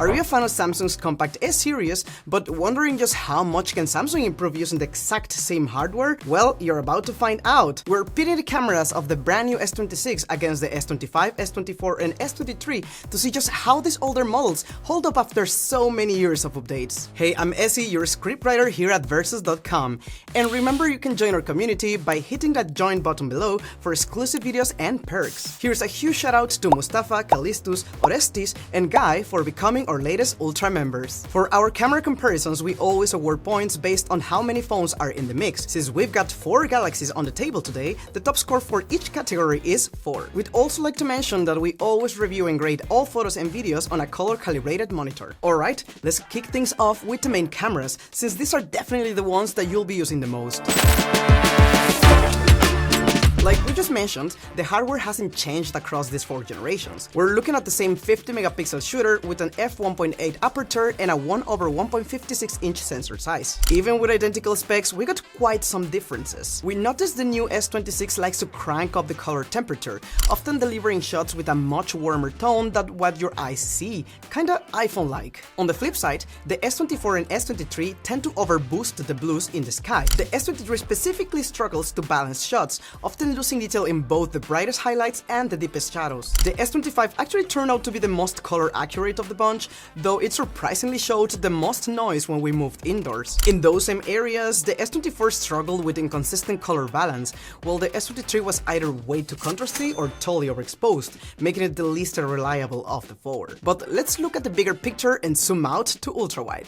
Are you a fan of Samsung's compact S series, but wondering just how much can Samsung improve using the exact same hardware? Well, you're about to find out. We're pitting the cameras of the brand new S26 against the S25, S24 and S23 to see just how these older models hold up after so many years of updates. Hey, I'm Essie, your scriptwriter here at Versus.com, and remember you can join our community by hitting that join button below for exclusive videos and perks. Here's a huge shout out to Mustafa, Kalistus, Orestes, and Guy for becoming our latest Ultra members. For our camera comparisons, we always award points based on how many phones are in the mix. Since we've got 4 Galaxies on the table today, the top score for each category is 4. We'd also like to mention that we always review and grade all photos and videos on a color-calibrated monitor. Alright, let's kick things off with the main cameras, since these are definitely the ones that you'll be using the most. Like we just mentioned, the hardware hasn't changed across these 4 generations. We're looking at the same 50-megapixel shooter with an f1.8 aperture and a 1/1.56-inch sensor size. Even with identical specs, we got quite some differences. We noticed the new S26 likes to crank up the color temperature, often delivering shots with a much warmer tone than what your eyes see, kinda iPhone-like. On the flip side, the S24 and S23 tend to overboost the blues in the sky. The S23 specifically struggles to balance shots, often losing detail in both the brightest highlights and the deepest shadows. The S25 actually turned out to be the most color accurate of the bunch, though it surprisingly showed the most noise when we moved indoors. In those same areas, the S24 struggled with inconsistent color balance, while the S23 was either way too contrasty or totally overexposed, making it the least reliable of the 4. But let's look at the bigger picture and zoom out to ultra-wide.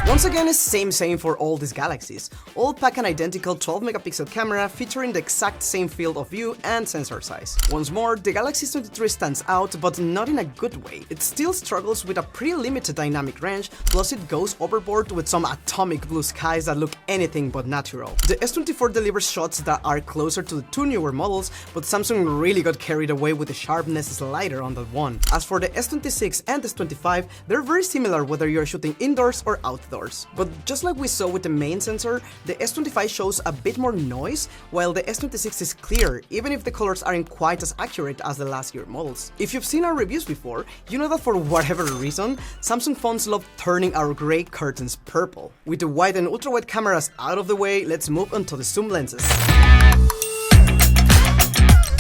Once again, it's same for all these Galaxies. All pack an identical 12-megapixel camera featuring the exact same field of view and sensor size. Once more, the Galaxy S23 stands out, but not in a good way. It still struggles with a pretty limited dynamic range, plus it goes overboard with some atomic blue skies that look anything but natural. The S24 delivers shots that are closer to the 2 newer models, but Samsung really got carried away with the sharpness slider on that one. As for the S26 and S25, they're very similar whether you're shooting indoors or outdoors. But just like we saw with the main sensor, the S25 shows a bit more noise, while the S26 is clear, even if the colors aren't quite as accurate as the last year models. If you've seen our reviews before, you know that for whatever reason, Samsung phones love turning our grey curtains purple. With the wide and ultra-wide cameras out of the way, let's move on to the zoom lenses.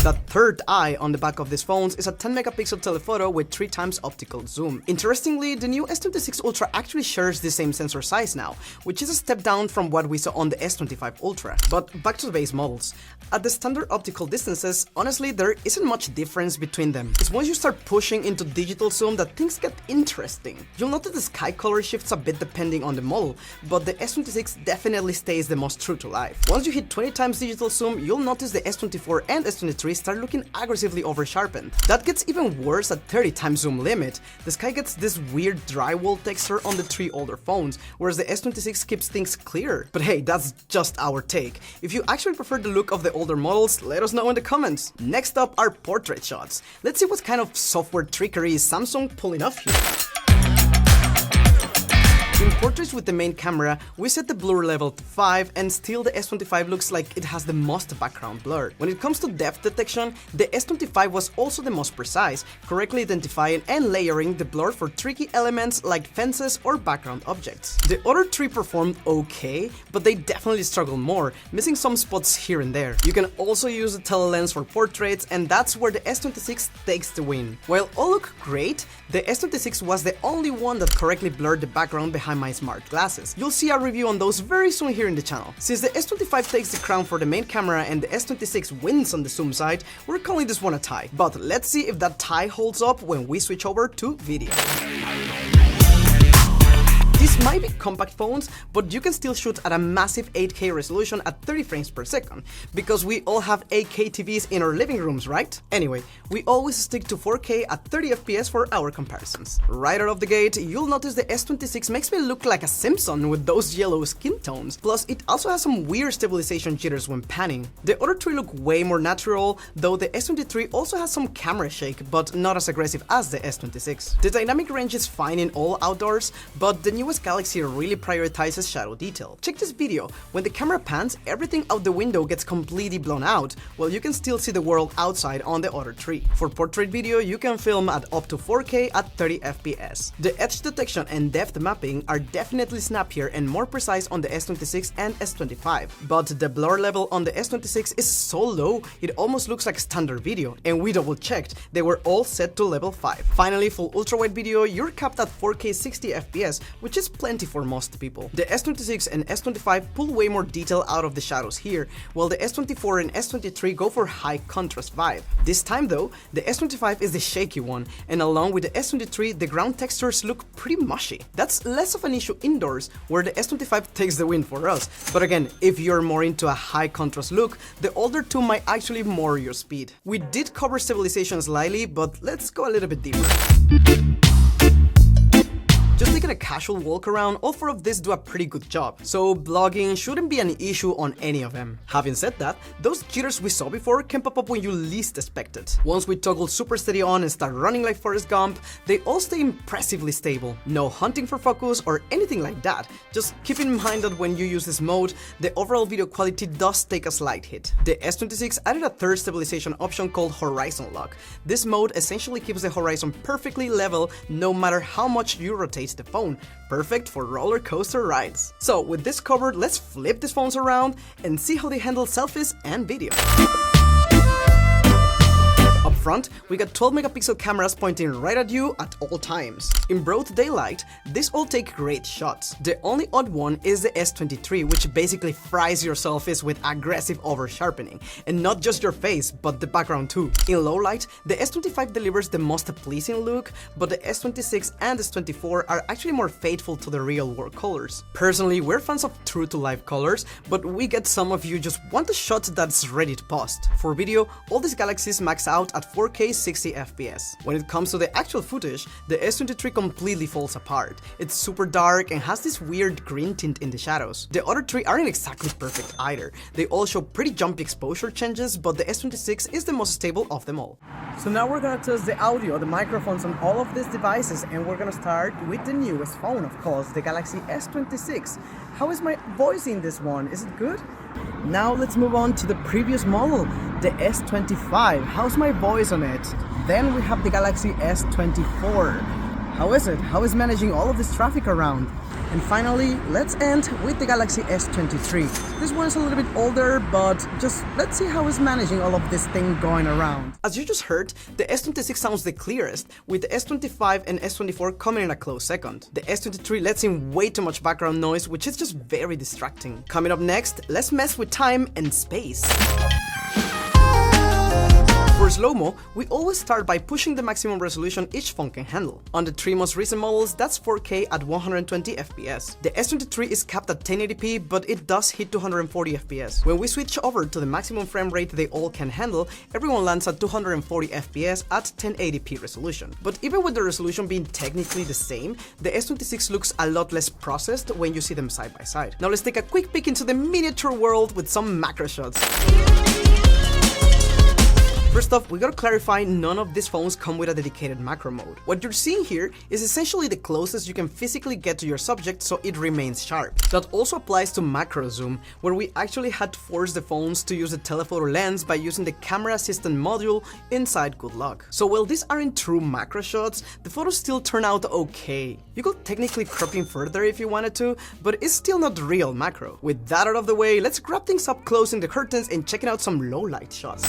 The third eye on the back of these phones is a 10-megapixel telephoto with 3 times optical zoom. Interestingly, the new S26 Ultra actually shares the same sensor size now, which is a step down from what we saw on the S25 Ultra. But back to the base models. At the standard optical distances, honestly, there isn't much difference between them. It's once you start pushing into digital zoom that things get interesting. You'll notice the sky color shifts a bit depending on the model, but the S26 definitely stays the most true to life. Once you hit 20 times digital zoom, you'll notice the S24 and S23 start looking aggressively over-sharpened. That gets even worse at 30 times zoom limit. The sky gets this weird drywall texture on the 3 older phones, whereas the S26 keeps things clear. But hey, that's just our take. If you actually prefer the look of the older models, let us know in the comments. Next up are portrait shots. Let's see what kind of software trickery is Samsung pulling off here. In portraits with the main camera, we set the blur level to 5, and still the S25 looks like it has the most background blur. When it comes to depth detection, the S25 was also the most precise, correctly identifying and layering the blur for tricky elements like fences or background objects. The other 3 performed okay, but they definitely struggle more, missing some spots here and there. You can also use the telelens for portraits, and that's where the S26 takes the win. While all look great, the S26 was the only one that correctly blurred the background behind my smart glasses. You'll see a review on those very soon here in the channel. Since the S25 takes the crown for the main camera and the S26 wins on the zoom side, we're calling this one a tie. But let's see if that tie holds up when we switch over to video. These might be compact phones, but you can still shoot at a massive 8K resolution at 30 frames per second, because we all have 8K TVs in our living rooms, right? Anyway, we always stick to 4K at 30 FPS for our comparisons. Right out of the gate, you'll notice the S26 makes me look like a Simpson with those yellow skin tones, plus it also has some weird stabilization jitters when panning. The other 3 look way more natural, though the S23 also has some camera shake, but not as aggressive as the S26. The dynamic range is fine in all outdoors, but the newest Galaxy really prioritizes shadow detail. Check this video. When the camera pans, everything out the window gets completely blown out, while you can still see the world outside on the other tree. For portrait video, you can film at up to 4K at 30 FPS. The edge detection and depth mapping are definitely snappier and more precise on the S26 and S25, but the blur level on the S26 is so low it almost looks like standard video, and we double checked, they were all set to level 5. Finally, full ultra-wide video, you're capped at 4K 60 FPS, which is plenty for most people. The S26 and S25 pull way more detail out of the shadows here, while the S24 and S23 go for high contrast vibe. This time though, the S25 is the shaky one, and along with the S23, the ground textures look pretty mushy. That's less of an issue indoors, where the S25 takes the win for us, but again, if you're more into a high contrast look, the older two might actually more your speed. We did cover stabilization slightly, but let's go a little bit deeper. Just taking a casual walk around, all 4 of these do a pretty good job, so blogging shouldn't be an issue on any of them. Having said that, those jitters we saw before can pop up when you least expect it. Once we toggle super steady on and start running like Forrest Gump, they all stay impressively stable. No hunting for focus or anything like that. Just keep in mind that when you use this mode, the overall video quality does take a slight hit. The S26 added a third stabilization option called Horizon Lock. This mode essentially keeps the horizon perfectly level no matter how much you rotate the phone, perfect for roller coaster rides. So with this covered, let's flip these phones around and see how they handle selfies and video. Up front, we got 12 megapixel cameras pointing right at you at all times. In broad daylight, these all take great shots. The only odd one is the S23, which basically fries your selfies with aggressive over-sharpening, and not just your face, but the background too. In low light, the S25 delivers the most pleasing look, but the S26 and S24 are actually more faithful to the real-world colors. Personally, we're fans of true-to-life colors, but we get some of you just want a shot that's ready to post. For video, all these Galaxies max out at 4K 60 FPS. When it comes to the actual footage, the S23 completely falls apart. It's super dark and has this weird green tint in the shadows. The other 3 aren't exactly perfect either. They all show pretty jumpy exposure changes, but the S26 is the most stable of them all. So now we're gonna test the audio, the microphones on all of these devices, and we're gonna start with the newest phone, of course, the Galaxy S26. How is my voice in this one? Is it good? Now let's move on to the previous model, the S25. How's my voice on it? Then we have the Galaxy S24. How is it? How is managing all of this traffic around? And finally, let's end with the Galaxy S23. This one is a little bit older, but just let's see how it's managing all of this thing going around. As you just heard, the S26 sounds the clearest, with the S25 and S24 coming in a close second. The S23 lets in way too much background noise, which is just very distracting. Coming up next, let's mess with time and space. For slow-mo, we always start by pushing the maximum resolution each phone can handle. On the 3 most recent models, that's 4K at 120 FPS. The S23 is capped at 1080p, but it does hit 240 FPS. When we switch over to the maximum frame rate they all can handle, everyone lands at 240 FPS at 1080p resolution. But even with the resolution being technically the same, the S26 looks a lot less processed when you see them side by side. Now let's take a quick peek into the miniature world with some macro shots. First off, we gotta clarify, none of these phones come with a dedicated macro mode. What you're seeing here is essentially the closest you can physically get to your subject so it remains sharp. That also applies to macro zoom, where we actually had to force the phones to use the telephoto lens by using the camera assistant module inside Good Luck. So while these aren't true macro shots, the photos still turn out okay. You could technically crop in further if you wanted to, but it's still not real macro. With that out of the way, let's wrap things up closing the curtains and checking out some low light shots.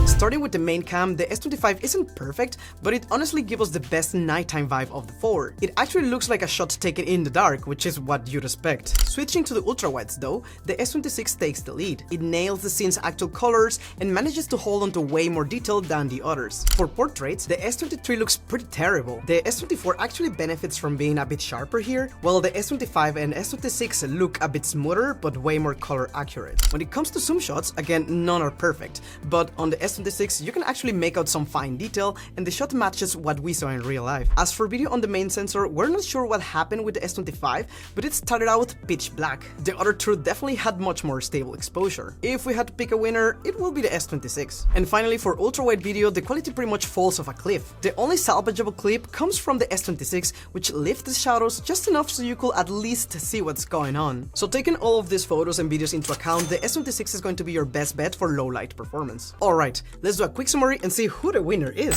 Starting with the main cam, the S25 isn't perfect, but it honestly gives us the best nighttime vibe of the 4. It actually looks like a shot taken in the dark, which is what you'd expect. Switching to the ultra-wides though, the S26 takes the lead. It nails the scene's actual colors and manages to hold on to way more detail than the others. For portraits, the S23 looks pretty terrible. The S24 actually benefits from being a bit sharper here, while the S25 and S26 look a bit smoother but way more color accurate. When it comes to zoom shots, again, none are perfect, but on the S25 S26, you can actually make out some fine detail, and the shot matches what we saw in real life. As for video on the main sensor, we're not sure what happened with the S25, but it started out pitch black. The other two definitely had much more stable exposure. If we had to pick a winner, it will be the S26. And finally, for ultra-wide video, the quality pretty much falls off a cliff. The only salvageable clip comes from the S26, which lifts the shadows just enough so you could at least see what's going on. So taking all of these photos and videos into account, the S26 is going to be your best bet for low light performance. Alright, let's do a quick summary and see who the winner is.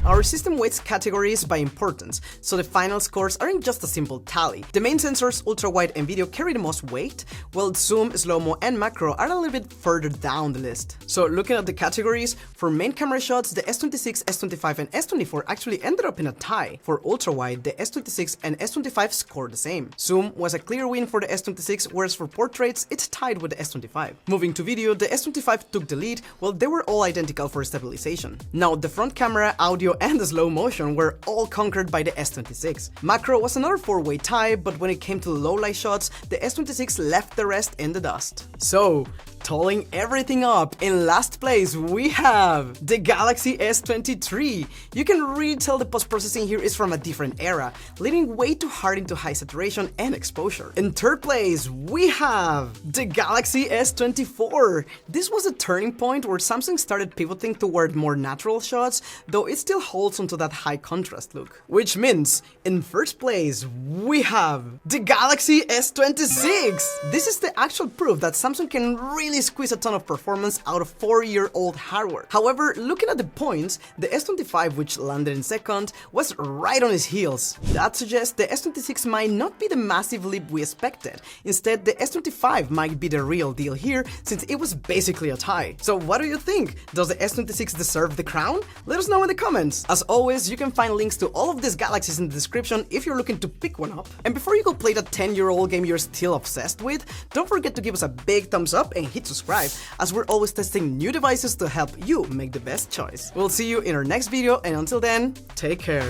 Our system weights categories by importance, so the final scores aren't just a simple tally. The main sensors, ultra-wide and video, carry the most weight, while zoom, slow-mo, and macro are a little bit further down the list. So looking at the categories, for main camera shots, the S26, S25, and S24 actually ended up in a tie. For ultra-wide, the S26 and S25 scored the same. Zoom was a clear win for the S26, whereas for portraits, it's tied with the S25. Moving to video, the S25 took the lead, while they were all identical for stabilization. Now, the front camera, audio, and the slow motion were all conquered by the S26. Macro was another four-way tie, but when it came to low light shots, the S26 left the rest in the dust. So, tolling everything up, in last place we have the Galaxy S23. You can really tell the post-processing here is from a different era, leaning way too hard into high saturation and exposure. In third place we have the Galaxy S24. This was a turning point where Samsung started pivoting toward more natural shots, though it still holds onto that high contrast look. Which means, in first place we have the Galaxy S26. This is the actual proof that Samsung can really squeeze a ton of performance out of 4-year-old hardware. However, looking at the points, the S25, which landed in second, was right on its heels. That suggests the S26 might not be the massive leap we expected. Instead, the S25 might be the real deal here, since it was basically a tie. So what do you think? Does the S26 deserve the crown? Let us know in the comments. As always, you can find links to all of these galaxies in the description if you're looking to pick one up. And before you go play that 10-year-old game you're still obsessed with, don't forget to give us a big thumbs up and hit subscribe, as we're always testing new devices to help you make the best choice. We'll see you in our next video, and until then, take care.